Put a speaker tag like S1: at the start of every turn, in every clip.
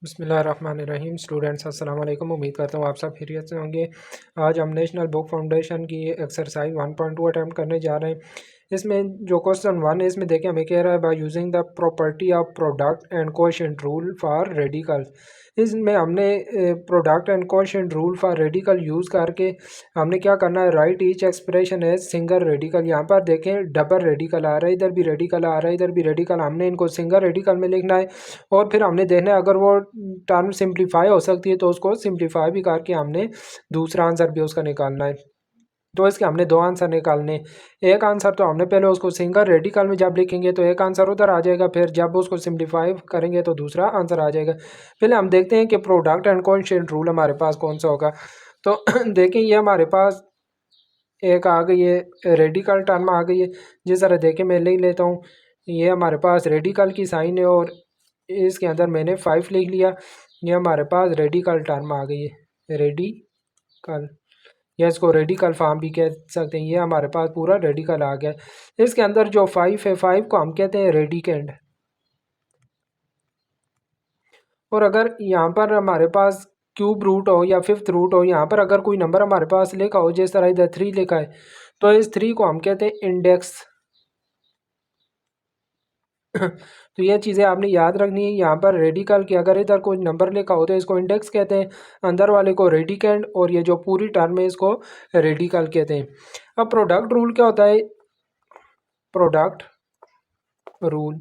S1: बिस्मिल्लाहिर्रहमानिर्रहीम। स्टूडेंट्स अस्सलाम वालेकुम। उम्मीद करता हूँ आप सब खैरियत से होंगे। आज हम नेशनल बुक फाउंडेशन की एक्सरसाइज 1.2 अटैम्प्ट करने जा रहे हैं। इसमें जो क्वेश्चन 1 है, इसमें देखें हमें कह रहा है by using the property of product and coefficient rule for radical. इसमें हमने product and coefficient rule for radical use करके हमने क्या करना है, राइट ईच एक्सप्रेशन है सिंगल रेडिकल। यहाँ पर देखें डबल रेडिकल आ रहा है, इधर भी रेडिकल आ रहा है, इधर भी रेडिकल। हमने इनको सिंगल रेडिकल में लिखना है और फिर हमने देखना है अगर वो टर्म सिंप्लीफाई हो सकती है तो उसको सिंप्लीफाई भी करके हमने दूसरा आंसर भी उसका निकालना है। तो इसके हमने दो आंसर निकालने। एक आंसर तो हमने पहले उसको सिंगल रेडिकल में जब लिखेंगे तो एक आंसर उधर आ जाएगा, फिर जब उसको सिंप्लीफाई करेंगे तो दूसरा आंसर आ जाएगा। पहले हम देखते हैं कि प्रोडक्ट एंड कोएफिशिएंट रूल हमारे पास कौन सा होगा। तो देखें ये हमारे पास एक आ गई है, रेडिकल टर्म आ गई है। जिस तरह देखें मैं लिख लेता हूँ, ये हमारे पास रेडिकल की साइन है और इसके अंदर मैंने 5 लिख लिया। ये हमारे पास रेडिकल टर्म आ गई है, रेडिकल, या इसको रेडिकल फॉर्म भी कह सकते हैं। ये हमारे पास पूरा रेडिकल आ गया है। इसके अंदर जो 5 है, 5 को हम कहते हैं रेडिकेंड। और अगर यहाँ पर हमारे पास क्यूब रूट हो या फिफ्थ रूट हो, यहाँ पर अगर कोई नंबर हमारे पास लिखा हो, जिस तरह इधर 3 लिखा है, तो इस 3 को हम कहते हैं इंडेक्स। तो ये चीज़ें आपने याद रखनी है। यहाँ पर रेडिकल की अगर इधर कोई नंबर लिखा हो तो इसको इंडेक्स कहते हैं, अंदर वाले को रेडिकेंड, और ये जो पूरी टर्म है इसको रेडिकल कहते हैं। अब प्रोडक्ट रूल क्या होता है? प्रोडक्ट रूल,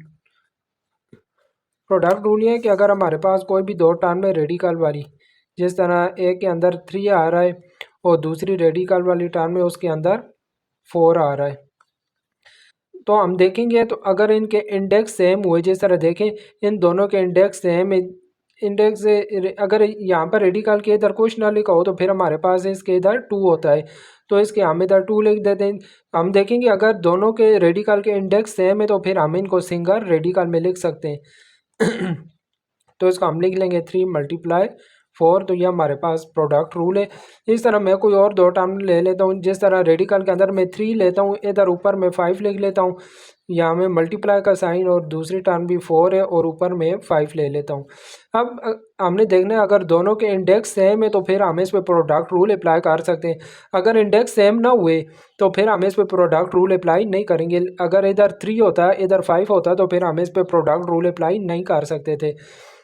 S1: प्रोडक्ट रूल ये है कि अगर हमारे पास कोई भी दो टर्म है रेडिकल वाली, जिस तरह एक के अंदर 3 आ रहा है और दूसरी रेडिकल वाली टर्म में उसके अंदर 4 आ रहा है, तो हम देखेंगे तो अगर इनके इंडेक्स सेम हुए, जिस तरह देखें इन दोनों के इंडेक्स सेम, इंडेक्स अगर यहाँ पर रेडिकल के इधर कुछ ना लिखा हो तो फिर हमारे पास इसके इधर 2 होता है, तो इसके हम इधर 2 लिख देते हैं। हम देखेंगे अगर दोनों के रेडिकल के इंडेक्स सेम है तो फिर हम इनको सिंगल रेडिकल में लिख सकते हैं। तो इसको हम लिख लेंगे 3 × 4। तो ये हमारे पास प्रोडक्ट रूल है। इस तरह मैं कोई और दो टर्म ले लेता हूँ, जिस तरह रेडिकल के अंदर मैं 3 लेता हूँ, इधर ऊपर मैं 5 लिख लेता हूँ, यहाँ में मल्टीप्लाई का साइन, और दूसरी टर्म भी 4 है और ऊपर मैं 5 ले लेता हूँ। अब हमने देखना है अगर दोनों के इंडेक्स सेम है तो फिर हम इस पर प्रोडक्ट रूल अप्लाई कर सकते हैं। अगर इंडेक्स सेम ना हुए तो फिर हम इस पर प्रोडक्ट रूल अप्लाई नहीं करेंगे। अगर इधर 3 होता है इधर 5 होता तो फिर हम इस पर प्रोडक्ट रूल अप्लाई नहीं कर सकते थे।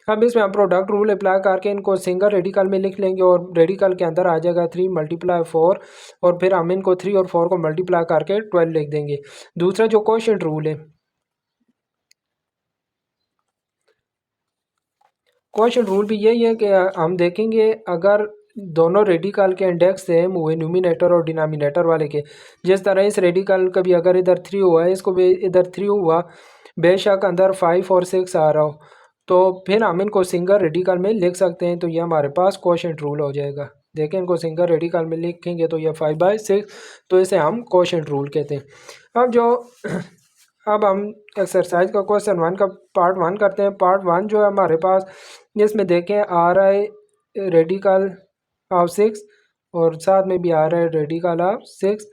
S1: अब इसमें हम प्रोडक्ट रूल अप्लाई करके इनको सिंगल रेडिकल में लिख लेंगे और रेडिकल के अंदर आ जाएगा 3 × 4, और फिर हम इनको 3 और 4 को मल्टीप्लाई करके 12 लिख देंगे। दूसरा जो कोएफिशिएंट रूल है, कोएफिशिएंट रूल भी यही है कि हम देखेंगे अगर दोनों रेडिकल के इंडेक्स सेम हुए, न्यूमिनेटर और डिनोमिनेटर वाले के, जिस तरह इस रेडिकल का भी अगर इधर 3 हुआ है, इसको भी इधर 3 हुआ, बेशक अंदर 5 और 6 आ रहा हो, तो फिर हम इनको सिंगल रेडिकल में लिख सकते हैं। तो ये हमारे पास कोएफिशिएंट रूल हो जाएगा। देखें इनको सिंगल रेडिकल में लिखेंगे तो ये 5/6, तो इसे हम कोएफिशिएंट रूल कहते हैं। अब हम एक्सरसाइज का क्वेश्चन 1 का पार्ट 1 करते हैं। पार्ट 1 जो है हमारे पास, इसमें देखें आ रहा है रेडिकल ऑफ 6 और साथ में भी आ रहा है रेडिकल ऑफ 6।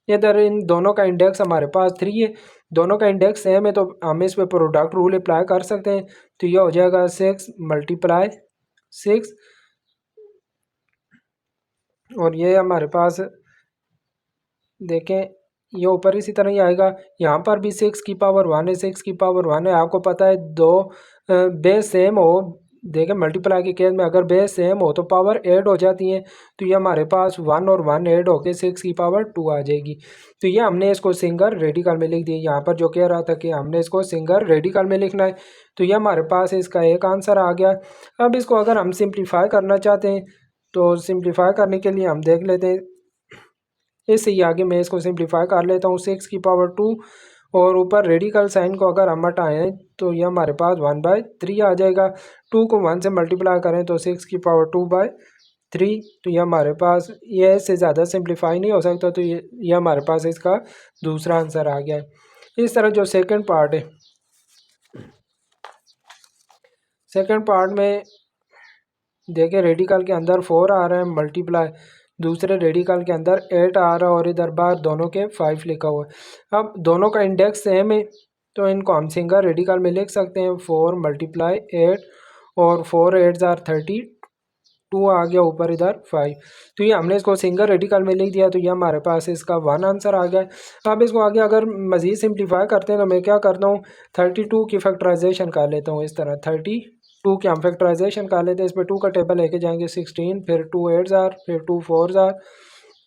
S1: इधर इन दोनों का इंडेक्स हमारे पास 3 है, दोनों का इंडेक्स सेम है, तो हम इस पे प्रोडक्ट रूल अप्लाई कर सकते हैं। तो यह हो जाएगा 6 × 6, और ये हमारे पास देखें ये ऊपर इसी तरह ही आएगा। यहाँ पर भी 6 की पावर 1 है, 6 की पावर 1 है। आपको पता है दो बेस सेम हो, देखें मल्टीप्लाई के केस में अगर बेस सेम हो तो पावर ऐड हो जाती हैं, तो ये हमारे पास 1 और 1 ऐड होकर 6 की पावर 2 आ जाएगी। तो ये हमने इसको सिंगल रेडिकल में लिख दिया। यहाँ पर जो कह रहा था कि हमने इसको सिंगल रेडिकल में लिखना है, तो ये हमारे पास इसका एक आंसर आ गया। अब इसको अगर हम सिंप्लीफाई करना चाहते हैं तो सिंप्लीफाई करने के लिए हम देख लेते हैं, इससे ही आगे मैं इसको सिंप्लीफाई कर लेता हूँ। 6 की पावर 2 और ऊपर रेडिकल साइन को अगर हम हटाएँ तो ये हमारे पास 1/3 आ जाएगा। 2 को 1 से मल्टीप्लाई करें तो 6 की पावर 2/3, तो ये हमारे पास, ये इससे ज़्यादा सिंप्लीफाई नहीं हो सकता, तो ये हमारे पास इसका दूसरा आंसर आ गया है। इस तरह जो सेकंड पार्ट है, सेकंड पार्ट में देखें रेडिकल के अंदर 4 आ रहा है मल्टीप्लाई, दूसरे रेडिकल के अंदर 8 आ रहा है और इधर बाहर दोनों के 5 लिखा हुआ है। अब दोनों का इंडेक्स सेम है तो इनको हम सिंगल रेडिकल में लिख सकते हैं। 4 × 8 और 4 8 ज़ार 32 आ गया ऊपर इधर 5। तो ये हमने इसको सिंगल रेडिकल में लिख दिया, तो ये हमारे पास इसका 1 आंसर आ गया। अब इसको आगे अगर मज़ीद सिंप्लीफाई करते हैं तो मैं क्या करता हूँ, 32 की फैक्टराइजेशन कर लेता हूँ इस तरह। 32 की हम फैक्टराइजेशन कर लेते हैं, इस पर 2 का टेबल लेके जाएंगे 16, फिर 2 8 ज़ार, फिर 2 4 ज़ार,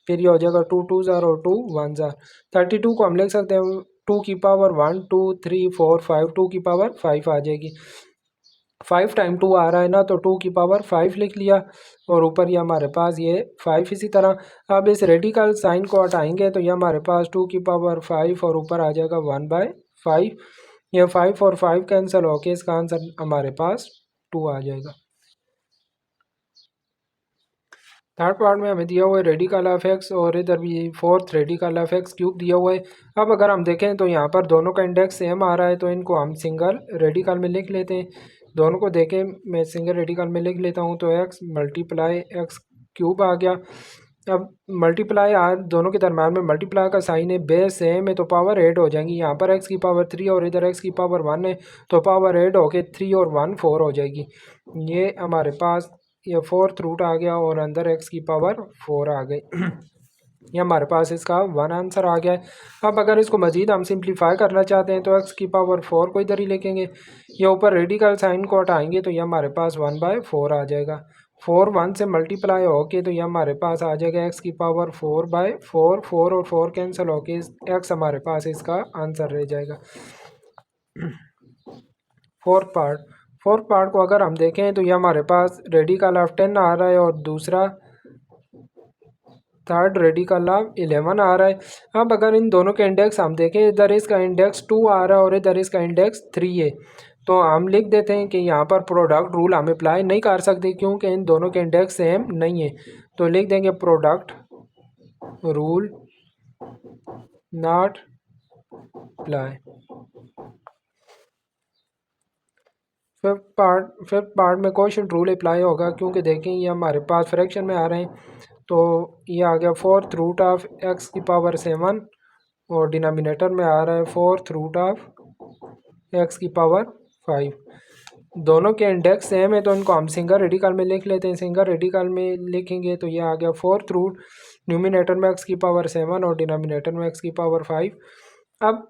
S1: फिर ये हो जाएगा 2 2 ज़ार और 2 1 ज़ार। 32 को हम लिख सकते हैं 2 की पावर 1 2 3 4 5, 2 की पावर 5 आ जाएगी। 5 टाइम 2 आ रहा है ना, तो 2 की पावर 5 लिख लिया और ऊपर ये हमारे पास ये 5 इसी तरह। अब इस रेडिकल साइन को हटाएंगे तो ये हमारे पास 2 की पावर 5 और ऊपर आ जाएगा 1/5। ये 5 और 5 कैंसिल होके इसका आंसर हमारे पास 2 आ जाएगा। थर्ड पार्ट में हमें दिया हुआ है रेडिकल ऑफ एक्स और इधर भी fourth radical of x cube दिया हुआ है। अब अगर हम देखें तो यहाँ पर दोनों का इंडेक्स सेम आ रहा है, तो इनको हम सिंगल रेडिकल में लिख लेते हैं। दोनों को देखें, मैं सिंगल रेडिकल में लिख लेता हूँ, तो एक्स मल्टीप्लाई एक्स क्यूब आ गया। अब मल्टीप्लाई दोनों के दरम्यान में मल्टीप्लाई का साइन है, बेस सेम है तो पावर ऐड हो जाएंगी। यहाँ पर एक्स की पावर 3 और इधर एक्स की पावर 1 है, तो पावर ऐड होके 3 और 1 4 हो जाएगी। ये हमारे पास ये फोर्थ रूट आ गया और अंदर एक्स की पावर 4 आ गई। ये हमारे पास इसका 1 आंसर आ गया है। अब अगर इसको मज़ीद हम सिंप्लीफाई करना चाहते हैं तो एक्स की पावर 4 को इधर ही लिखेंगे, ये ऊपर रेडिकल साइन को हटाएंगे तो ये हमारे पास 1/4 आ जाएगा। 4 1 से मल्टीप्लाई होके तो ये हमारे पास आ जाएगा एक्स की पावर 4/4, 4 और 4 कैंसिल होके एक्स हमारे पास इसका आंसर रह जाएगा। फोर्थ पार्ट को अगर हम देखें तो ये हमारे पास रेडिकल ऑफ 10 आ रहा है और दूसरा थर्ड रेडिकल ऑफ 11 आ रहा है। अब अगर इन दोनों के इंडेक्स हम देखें, इधर इसका इंडेक्स 2 आ रहा है और इधर इसका इंडेक्स 3 है, तो हम लिख देते हैं कि यहाँ पर प्रोडक्ट रूल हम अप्लाई नहीं कर सकते क्योंकि इन दोनों के इंडेक्स सेम नहीं है। तो लिख देंगे product rule not apply. Fifth part में क्वेश्चन रूल अप्लाई होगा क्योंकि देखें ये हमारे पास फ्रैक्शन में आ रहे हैं, तो ये आ गया फोर्थ रूट ऑफ एक्स की पावर 7 और डिनोमिनेटर में आ रहा है फोर्थ रूट ऑफ एक्स की पावर 5। दोनों के इंडेक्स सेम है तो इनको हम सिंगल रेडिकल में लिख लेते हैं। सिंगल रेडिकल में लिखेंगे तो ये आ गया फोर्थ रूट, न्यूमिनेटर में एक्स की पावर 7 और डिनोमिनेटर में एक्स की पावर 5। अब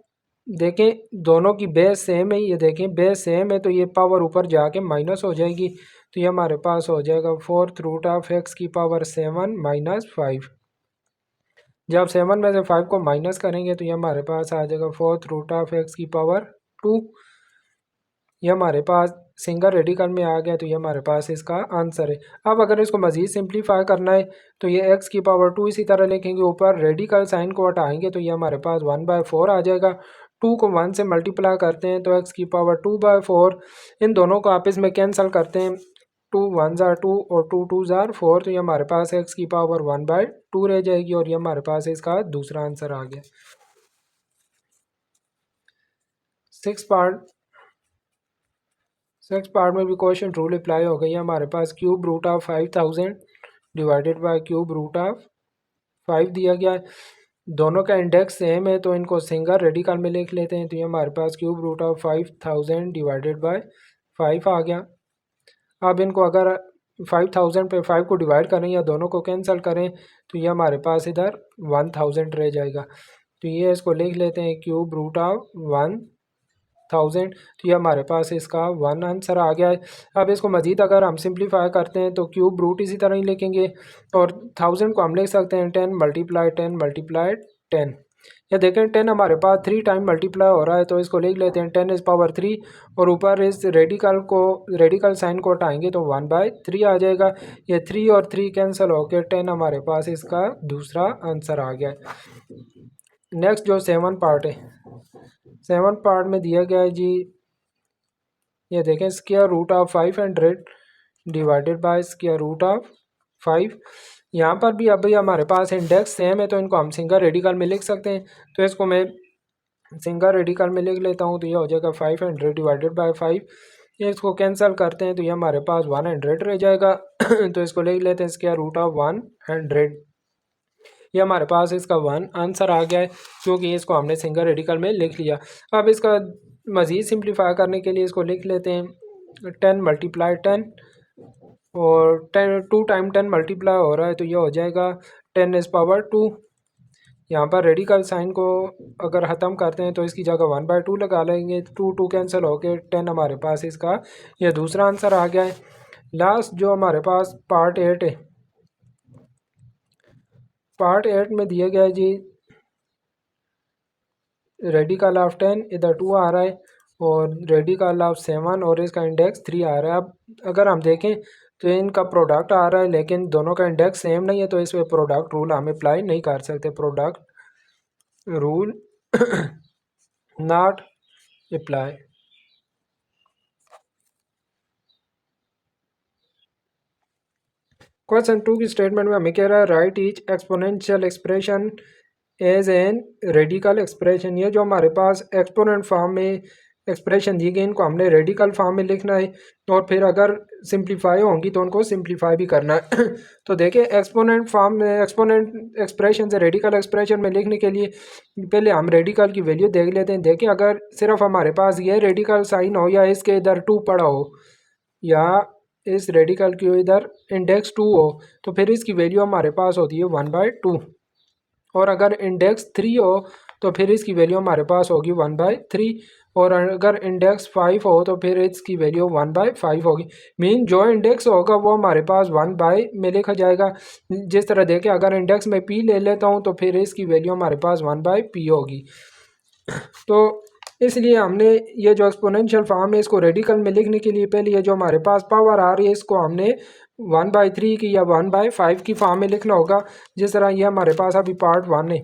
S1: देखें दोनों की बेस सेम है, ये देखें बेस सेम है तो ये पावर ऊपर जाके माइनस हो जाएगी, तो ये हमारे पास हो जाएगा फोर्थ रूट ऑफ एक्स की पावर 7 -5। जब 7 में से 5 को माइनस करेंगे तो ये हमारे पास आ जाएगा फोर्थ रूट ऑफ एक्स की पावर 2। ये हमारे पास सिंगल रेडिकल में आ गया, तो ये हमारे पास इसका आंसर है। अब अगर इसको मज़ीद सिंप्लीफाई करना है तो ये एक्स की पावर 2 इसी तरह लिखेंगे, ऊपर रेडिकल साइन को हटाएंगे तो ये हमारे पास 1/4 आ जाएगा। 2 को 1 से मल्टीप्लाई करते हैं तो एक्स की पावर 2/4, इन दोनों को आपस में कैंसिल करते हैं, 2 1 ज़ार 2 और 2 2 ज़ार 4, तो ये हमारे पास एक्स की पावर 1/2 रह जाएगी और ये हमारे पास इसका दूसरा आंसर आ गया। सिक्स पार्ट में भी क्वेश्चन रूल अप्लाई हो गई है। हमारे पास cube root of 5000 divided by cube root of 5 दिया गया है। दोनों का इंडेक्स सेम है तो इनको सिंगल रेडिकल में लिख लेते हैं, तो ये हमारे पास cube root of 5000 divided by 5 आ गया। अब इनको अगर 5000 पे 5 को डिवाइड करें या दोनों को कैंसिल करें तो ये हमारे पास इधर 1000 रह जाएगा, तो ये इसको लिख लेते हैं क्यूब रूट ऑफ 1000, तो ये हमारे पास इसका 1 आंसर आ गया है। अब इसको मज़ीद अगर हम सिंप्लीफाई करते हैं तो क्यूब रूट इसी तरह ही लिखेंगे और 1000 को हम लिख सकते हैं 10 मल्टीप्लाई 10 मल्टीप्लाई 10। या देखें 10 हमारे पास 3 टाइम मल्टीप्लाई हो रहा है, तो इसको लिख लेते हैं 10 इज़ पावर 3 और ऊपर इस रेडिकल साइन को हटाएंगे तो 1/3 आ जाएगा। ये 3 और 3 कैंसिल होकर 10 हमारे पास इसका दूसरा आंसर आ गया है। नेक्स्ट जो 7 पार्ट है, 7 पार्ट में दिया गया है जी, ये देखें square root of 500 divided by square root of 5। यहाँ पर भी अभी हमारे पास इंडेक्स सेम है तो इनको हम सिंगल रेडिकल में लिख सकते हैं, तो इसको मैं सिंगल रेडिकल में लिख लेता हूँ, तो ये हो जाएगा 500 डिवाइडेड बाय 5। ये इसको कैंसिल करते हैं तो ये हमारे पास 100 रह जाएगा। तो इसको लिख लेते हैं स्क्वायर रूट ऑफ 100। ये हमारे पास इसका 1 आंसर आ गया है क्योंकि इसको हमने सिंगल रेडिकल में लिख लिया। अब इसका मज़ीद सिंप्लीफाई करने के लिए इसको लिख लेते हैं 10 मल्टीप्लाई 10 और 10 2 टाइम 10 मल्टीप्लाई हो रहा है तो ये हो जाएगा 10⁻²। यहाँ पर रेडिकल साइन को अगर ख़त्म करते हैं तो इसकी जगह 1/2 लगा लेंगे, 2 2 कैंसिल होके 10 हमारे पास इसका ये दूसरा आंसर आ गया है। लास्ट जो हमारे पास पार्ट 8 है, पार्ट 8 में दिया गया है जी रेडिकल ऑफ 10 इधर 2 आ रहा है और रेडिकल ऑफ 7 और इसका इंडेक्स 3 आ रहा है। अब अगर हम देखें तो इनका प्रोडक्ट आ रहा है लेकिन दोनों का इंडेक्स सेम नहीं है तो इस पर प्रोडक्ट रूल हम अप्लाई नहीं कर सकते, product rule not apply. Question 2 की स्टेटमेंट में हमें कह रहा है write each exponential expression as an radical expression. ये जो हमारे पास एक्सपोनेंट फॉर्म में एक्सप्रेशन दी गई इनको हमने रेडिकल फॉर्म में लिखना है और फिर अगर सिंप्लीफाई होंगी तो उनको सिंप्लीफाई भी करना है। तो देखिए एक्सपोनेंट फॉर्म में एक्सपोनेंट एक्सप्रेशन से रेडिकल एक्सप्रेशन में लिखने के लिए पहले हम रेडिकल की वैल्यू देख लेते हैं। देखिए अगर सिर्फ हमारे पास ये रेडिकल साइन हो या इसके इधर 2 पड़ा हो या इस रेडिकल की इधर इंडेक्स 2 हो तो फिर इसकी वैल्यू हमारे पास होती है 1/2 और अगर इंडेक्स 3 हो तो फिर इसकी वैल्यू हमारे पास होगी 1/3 और अगर इंडेक्स 5 हो तो फिर इसकी वैल्यू 1/5 होगी। मीन जो इंडेक्स होगा वो हमारे पास 1 में लिखा जाएगा। जिस तरह देखें अगर इंडेक्स में p ले लेता हूँ तो फिर इसकी वैल्यू हमारे पास 1/p होगी। तो इसलिए हमने ये जो एक्सपोनेंशियल फॉर्म है इसको रेडिकल में लिखने के लिए पहले ये जो हमारे पास पावर आ रही है इसको हमने 1/3 की या 1/5 की फॉर्म में लिखना होगा। जिस तरह ये हमारे पास अभी पार्ट 1 है,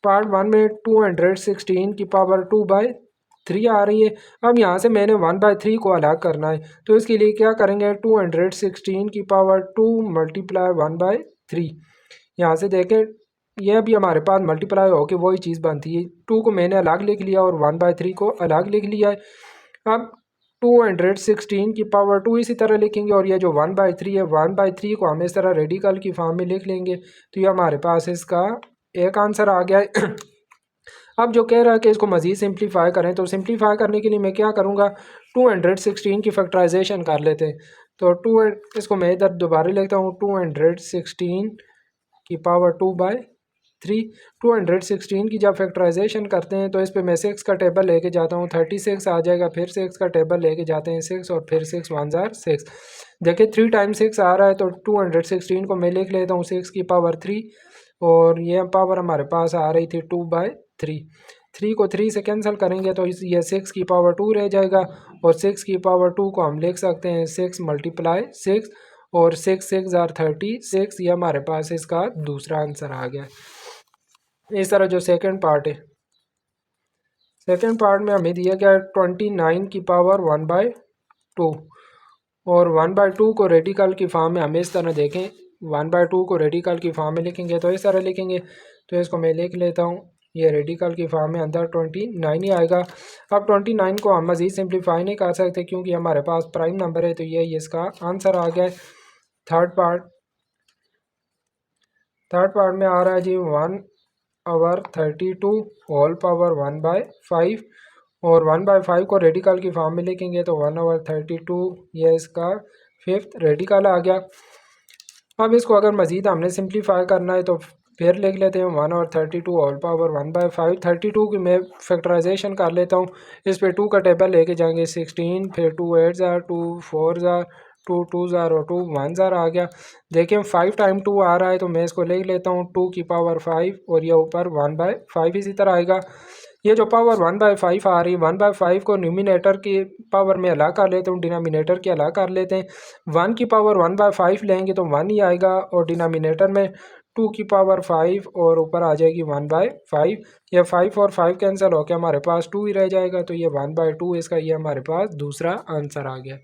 S1: पार्ट 1 में 216 की पावर 2/3 आ रही है। अब यहाँ से मैंने 1/3 को अलग करना है तो इसके लिए क्या करेंगे 216 की पावर 2 मल्टीप्लाई 1/3। यहाँ से देखें यह भी हमारे पास मल्टीप्लाई होकर वही चीज़ बनती है। 2 को मैंने अलग लिख लिया और 1/3 को अलग लिख लिया है। अब 216 की पावर 2 इसी तरह लिखेंगे और ये जो 1/3 है 1/3 को हम इस तरह रेडिकल की फॉर्म में लिख लेंगे तो ये हमारे पास इसका एक आंसर आ गया है। अब जो कह रहा है कि इसको मज़ीद सिंप्लीफाई करें तो सिंप्लीफाई करने के लिए मैं क्या करूँगा 216 की फैक्टराइजेशन कर लेते हैं। तो इसको मैं इधर दोबारा लिखता हूँ 216 की पावर 2/3। 216 की जब फैक्टराइजेशन करते हैं तो इस पे मैं 6 का टेबल लेके जाता हूँ 36 आ जाएगा, फिर 6 का टेबल लेके जाते हैं 6 और फिर 6 1 जार 6। देखिए 3 टाइम्स 6 आ रहा है तो 216 को मैं लिख लेता हूँ 6 की पावर 3 और ये पावर हमारे पास आ रही थी 2/3। 3 को 3 से कैंसिल करेंगे तो ये 6 की पावर 2 रह जाएगा और 6 की पावर 2 को हम लिख सकते हैं 6 मल्टीप्लाई 6 और 6 6 जार 36। ये हमारे पास इसका दूसरा आंसर आ गया। इस तरह जो सेकंड पार्ट है, सेकंड पार्ट में हमें दिया गया 29 की पावर 1/2 और 1/2 को रेडिकल की फॉर्म में हमें इस तरह देखें 1/2 को रेडिकल की फॉर्म में लिखेंगे तो इस तरह लिखेंगे। तो इसको मैं लिख लेता हूँ ये रेडिकल की फॉर्म में अंदर 29 ही आएगा। अब 29 को हम मज़ीद सिंप्लीफाई नहीं कर सकते क्योंकि हमारे पास प्राइम नंबर है तो ये इसका आंसर आ गया है। थर्ड पार्ट में आ रहा है जी 1/32 होल पावर 1/5 और 1/5 को रेडिकल की फॉर्म में लिखेंगे तो 1/32 ये इसका फिफ्थ रेडिकल आ गया। अब इसको अगर मज़ीद हमने सिंप्लीफाई करना है तो फिर लिख लेते हैं 1/32 होल पावर 1/5। 32 की मैं फैक्टराइजेशन कर लेता हूँ, इस पे 2 का टेबल लेके जाएंगे 16, फिर 2 8 ज़ार 2 4 ज़ार 2 2 ज़ार और 2 1 ज़ार आ गया। देखिए 5 टाइम 2 आ रहा है तो मैं इसको लिख लेता हूँ 2 की पावर 5 और ये ऊपर 1/5 इसी तरह आएगा। ये जो पावर 1/5 आ रही है 1/5 को न्यूमिनेटर की पावर में अलग कर लेते हैं, डिनोमिनेटर की अलग कर लेते हैं। 1 की पावर 1/5 लेंगे तो 1 ही आएगा और डिनोमिनेटर में 2 की पावर 5 और ऊपर आ जाएगी 1/5। ये 5 और 5 कैंसिल होकर हमारे पास 2 ही रह जाएगा तो ये 1/2 इसका ये हमारे पास दूसरा आंसर आ गया।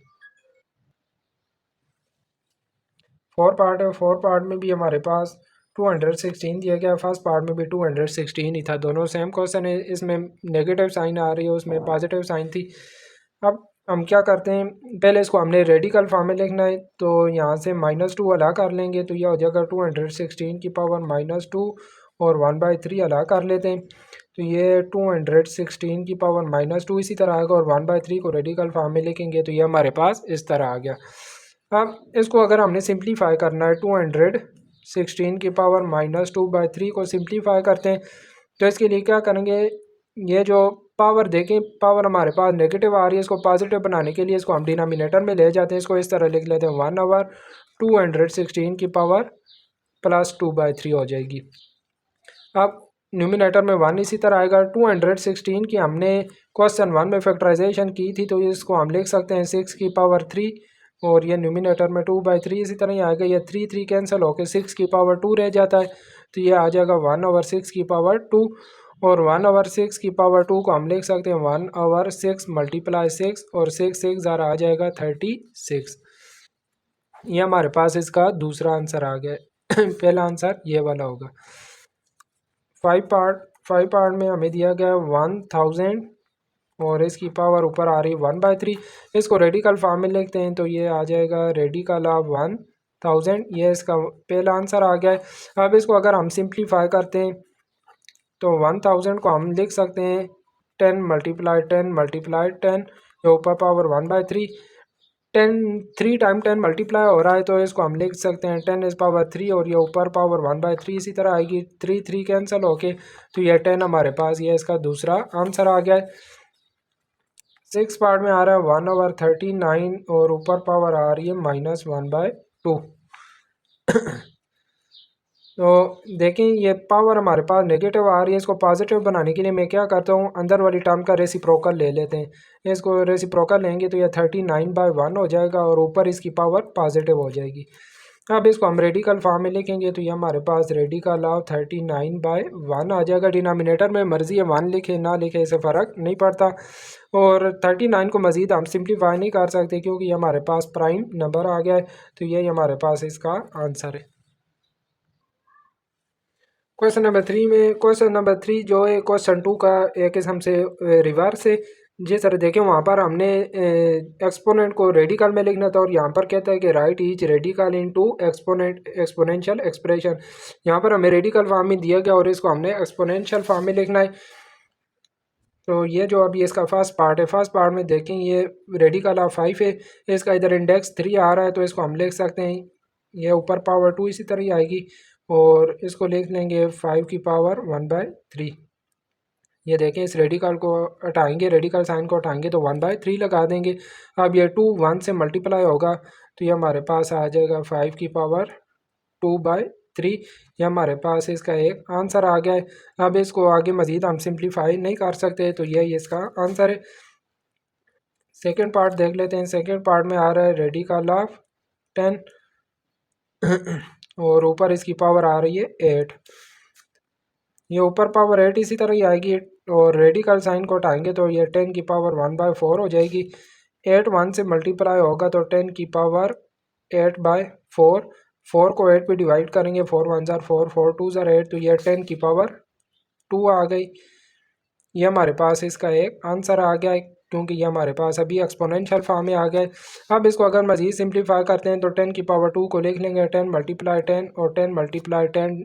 S1: फोर पार्ट है, फोर पार्ट में भी हमारे पास 216 दिया गया, फर्स्ट पार्ट में भी 216 ही था, दोनों सेम क्वेश्चन है। इसमें नेगेटिव साइन आ रही है उसमें पॉजिटिव साइन थी। अब हम क्या करते हैं पहले इसको हमने रेडिकल फॉर्म में लिखना है तो यहाँ से -2 अलग कर लेंगे तो यह हो जाएगा 216 की पावर -2 और 1/3 अलग कर लेते हैं। तो ये 216 की पावर -2 इसी तरह आएगा, और 1/3 को रेडिकल फॉर्म में लिखेंगे तो ये हमारे पास इस तरह आ गया। अब इसको अगर हमने सिंप्लीफाई करना है, 216 की पावर -2/3 को सिंप्लीफाई करते हैं, तो इसके लिए क्या करेंगे, ये जो पावर देखें, पावर हमारे पास नेगेटिव आ रही है, इसको पॉजिटिव बनाने के लिए इसको हम डिनोमिनेटर में ले जाते हैं, इसको इस तरह लिख लेते हैं 1/216 की पावर +2/3 हो जाएगी। अब न्यूमिनेटर में 1 इसी तरह आएगा। 216 की हमने क्वेश्चन 1 में फैक्टराइजेशन की थी, तो इसको हम लिख सकते हैं 6 की पावर 3, और ये न्यूमिनेटर में 2/3 इसी तरह ही आएगा। ये 3 कैंसिल होकर 6 की पावर 2 रह जाता है, तो ये आ जाएगा 1/6 की पावर 2, और 1/6 की पावर 2 को हम लिख सकते हैं 1/6 × 6, और 6 ज़रा आ जाएगा 36। ये हमारे पास इसका दूसरा आंसर आ गया। पहला आंसर ये वाला होगा। 5 पार्ट में हमें दिया गया 1000, और इसकी पावर ऊपर आ रही है 1/3। इसको रेडिकल फॉर्म में लिखते हैं, तो ये आ जाएगा रेडिकल ऑफ 1000। ये इसका पहला आंसर आ गया है। अब इसको अगर हम सिंप्लीफाई करते हैं, तो 1000 को हम लिख सकते हैं 10 × 10 × 10, ये ऊपर पावर 1/3। 10 3 टाइम 10 मल्टीप्लाई हो रहा है, तो इसको हम लिख सकते हैं 10 इज़ पावर 3, और ये ऊपर पावर 1/3 इसी तरह आएगी। 3 कैंसिल होके, तो ये 10 हमारे पास, ये इसका दूसरा आंसर आ गया है। 6 पार्ट में आ रहा है 1/39, और ऊपर पावर आ रही है -1/2। तो देखें, ये पावर हमारे पास नेगेटिव आ रही है, इसको पॉजिटिव बनाने के लिए मैं क्या करता हूँ, अंदर वाली टर्म का रेसिप्रोकल ले लेते हैं। इसको रेसिप्रोकल लेंगे तो ये 39/1 हो जाएगा, और ऊपर इसकी पावर पॉजिटिव हो जाएगी। अब इसको हम रेडिकल फॉर्म में लिखेंगे, तो ये हमारे पास रेडिकल ऑफ 39/1 आ जाएगा। डिनोमिनेटर में मर्जी है 1 लिखे ना लिखे, इससे फ़र्क नहीं पड़ता। और 39 को मज़ीद हम सिंप्लीफाई नहीं कर सकते, क्योंकि ये हमारे पास प्राइम नंबर आ गया है, तो ये हमारे पास इसका आंसर है। क्वेश्चन नंबर 3 जो है क्वेश्चन 2 का एक किस्म से रिवर्स है। जी सर, देखें वहाँ पर हमने एक्सपोनेंट को रेडिकल में लिखना था, और यहाँ पर कहता है कि right each radical into exponential expression. यहाँ पर हमें रेडिकल फॉर्म में दिया गया, और इसको हमने एक्सपोनेंशियल फॉर्म में लिखना है। तो ये जो अभी इसका फर्स्ट पार्ट है, फर्स्ट पार्ट में देखें ये रेडिकल ऑफ 5 है, इसका इधर इंडेक्स 3 आ रहा है, तो इसको हम लिख सकते हैं ये ऊपर पावर 2 इसी तरह ही आएगी, और इसको लिख लेंगे 5 की पावर 1/3। ये देखें, इस रेडिकल को हटाएंगे, रेडिकल साइन को हटाएंगे तो 1/3 लगा देंगे। अब ये 2 1 से मल्टीप्लाई होगा, तो ये हमारे पास आ जाएगा 5 की पावर 2/3। ये हमारे पास इसका एक आंसर आ गया है। अब इसको आगे मज़ीद हम सिंप्लीफाई नहीं कर सकते, तो यही इसका आंसर है। सेकेंड पार्ट देख लेते हैं। सेकेंड पार्ट में आ रहा है रेडिकल ऑफ 10, और ऊपर इसकी पावर आ रही है 8। ये ऊपर पावर 8 इसी तरह ही आएगी, और रेडिकल साइन को हटाएंगे तो ये 10 की पावर 1/4 हो जाएगी। 8 1 से मल्टीप्लाई होगा तो 10 की पावर 8/4। 4 को 8 पे डिवाइड करेंगे, 4 1 ज़ार 4, 4 2 ज़ार 8, तो ये 10 की पावर 2 आ गई। ये हमारे पास इसका एक आंसर आ गया है, क्योंकि ये हमारे पास अभी एक्सपोनेंशियल फॉर्म में आ गए। अब इसको अगर मज़ीद सिंप्लीफाई करते हैं, तो 10 की पावर 2 को लिख लेंगे 10 × 10, और 10 × 10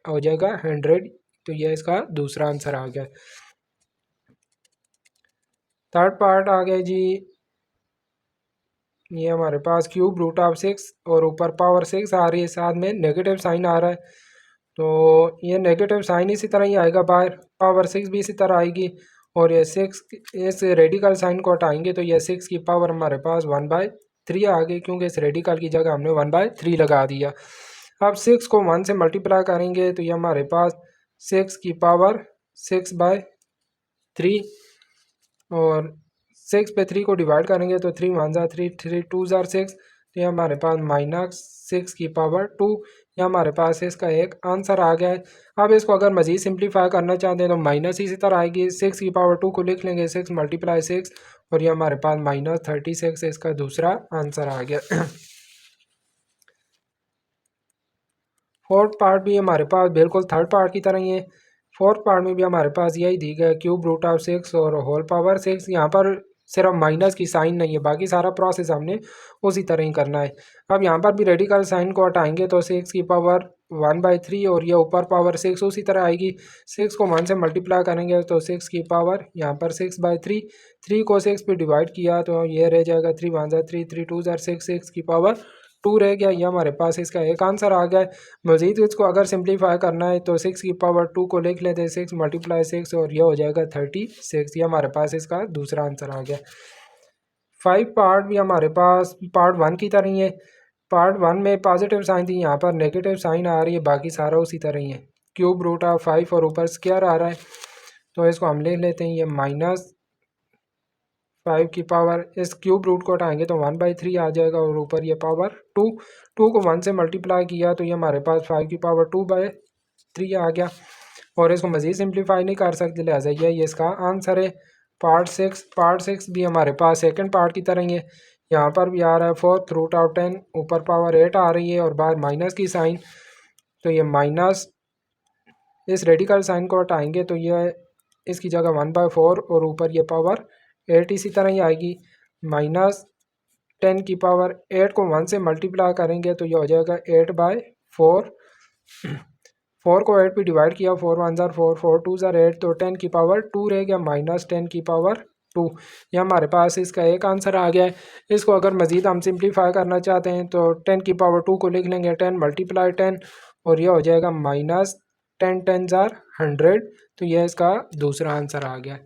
S1: हो जाएगा 100। तो ये इसका दूसरा आंसर आ गया। थर्ड पार्ट आ गया जी, ये हमारे पास क्यूब रूट ऑफ 6, और ऊपर पावर 6 आ रही है, साथ में नेगेटिव साइन आ रहा है, तो ये नेगेटिव साइन इसी तरह ही आएगा बाहर, पावर 6 भी इसी तरह आएगी, और ये 6 इस रेडिकल साइन को हटाएंगे तो ये 6 की पावर हमारे पास 1/3 आ गई, क्योंकि इस रेडिकल की जगह हमने 1/3 लगा दिया। अब 6 को 1 से मल्टीप्लाई करेंगे, तो ये हमारे पास 6 की पावर 6/3, और 6 पे 3 को डिवाइड करेंगे तो 3 1 ज़ार 3, 3 2 ज़ार 6, तो ये हमारे पास -6 की पावर 2। ये हमारे पास इसका एक आंसर आ गया है। अब इसको अगर मज़ीद सिंप्लीफाई करना चाहते हैं तो माइनस इसी तरह आएगी। 6 की पावर 2 को लिख लेंगे 6 × 6, और ये हमारे पास -36 इसका दूसरा आंसर आ गया। फोर्थ पार्ट भी हमारे पास बिल्कुल थर्ड पार्ट की तरह ही है। फोर्थ पार्ट में भी हमारे पास यही दी गया क्यूब रूट ऑफ 6 और होल पावर 6। यहाँ पर सिर्फ माइनस की साइन नहीं है, बाकी सारा प्रोसेस हमने उसी तरह ही करना है। अब यहाँ पर भी रेडिकल साइन को हटाएंगे तो 6 की पावर 1/3 और ये ऊपर पावर 6 उसी तरह आएगी। 6 को 1 से मल्टीप्लाई करेंगे तो 6 की पावर यहाँ पर 6/3, 3 को 6 पे डिवाइड किया तो ये रह जाएगा 3 1 3 3 2 6, 6 की पावर 2 रह गया। ये हमारे पास इसका एक आंसर आ गया है। मज़ीद इसको अगर सिंप्लीफाई करना है तो 6 की पावर 2 को लिख लेते हैं, 6 × 6 और ये हो जाएगा 36। ये हमारे पास इसका दूसरा आंसर आ गया। 5 पार्ट भी हमारे पास पार्ट 1 की तरह ही है। पार्ट 1 में पॉजिटिव साइन थी, यहाँ पर नेगेटिव साइन आ रही है, बाकी सारा उसी तरह ही है। क्यूब रूट ऑफ 5 और ऊपर स्क्वायर आ रहा है तो इसको हम लिख लेते हैं, ये -5 की पावर, इस क्यूब रूट को हटाएंगे तो 1/3 आ जाएगा और ऊपर ये पावर 2, 2 को 1 से मल्टीप्लाई किया तो ये हमारे पास 5 की पावर 2/3 आ गया। और इसको मज़ीद सिंप्लीफाई नहीं कर सकते, लिहाजा ये इसका आंसर है। पार्ट 6 भी हमारे पास सेकंड पार्ट की तरह ही है। यहाँ पर भी आ रहा है 4/10, ऊपर पावर 8 आ रही है और बाहर माइनस की साइन, तो ये माइनस, इस रेडिकल साइन को हटाएंगे तो ये इसकी जगह 1/4 और ऊपर ये पावर 8 इसी तरह ही आएगी। -10 की पावर 8 को 1 से मल्टीप्लाई करेंगे तो ये हो जाएगा 8/4, 4 को 8 पे डिवाइड किया, 4 1 4, 4 2 8, तो 10 की पावर 2 रह गया, -10 की पावर 2। ये हमारे पास इसका एक आंसर आ गया है। इसको अगर मज़ीद हम सिंप्लीफाई करना चाहते हैं तो 10 की पावर 2 को लिख लेंगे, 10 × 10 और यह हो जाएगा -10 10 100। तो यह इसका दूसरा आंसर आ गया।